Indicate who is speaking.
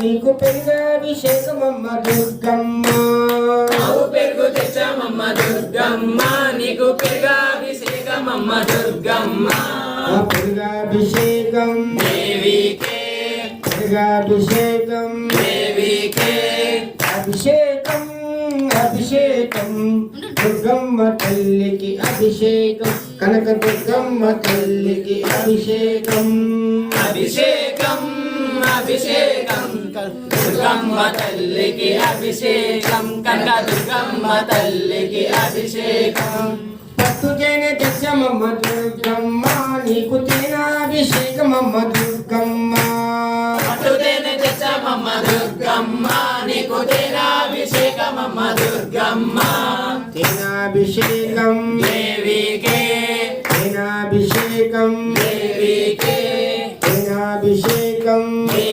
Speaker 1: నీకు పెరుగాభిషేకమమ్మ దుర్గమ్మ
Speaker 2: ఆవు పెరుగు తెచ్చామమ్మ దుర్గమ్మ నీకు పెరుగాభిషేకమమ్మ దుర్గమ్మ
Speaker 1: పెరుగాభిషేకం
Speaker 2: దేవికే
Speaker 1: పెరుగాభిషేకం
Speaker 2: దేవికే
Speaker 1: అభిషేకం అభిషేకం దుర్గమ్మ తల్లికి అభిషేకం కనక దుర్గమ్మ తల్లికి అభిషేకం
Speaker 2: అభిషేకం అభిషేకం దుర్గమ్మ తల్లికి అభిషేకం కనక దుర్గమ్మ తల్లికి అభిషేకం
Speaker 1: పట్టు తేనె తెచ్చమమ్మ దుర్గమ్మ నీకు తేనాభిషేకమమ్మ దుర్గమ్మ
Speaker 2: పట్టు తేనె తెచ్చామమ్మ దుర్గమ్మ నీకు తేనాభిషేకమమ్మ దుర్గమ్మ
Speaker 1: తేనాభిషేకం
Speaker 2: దేవికే
Speaker 1: తేనాభిషేకం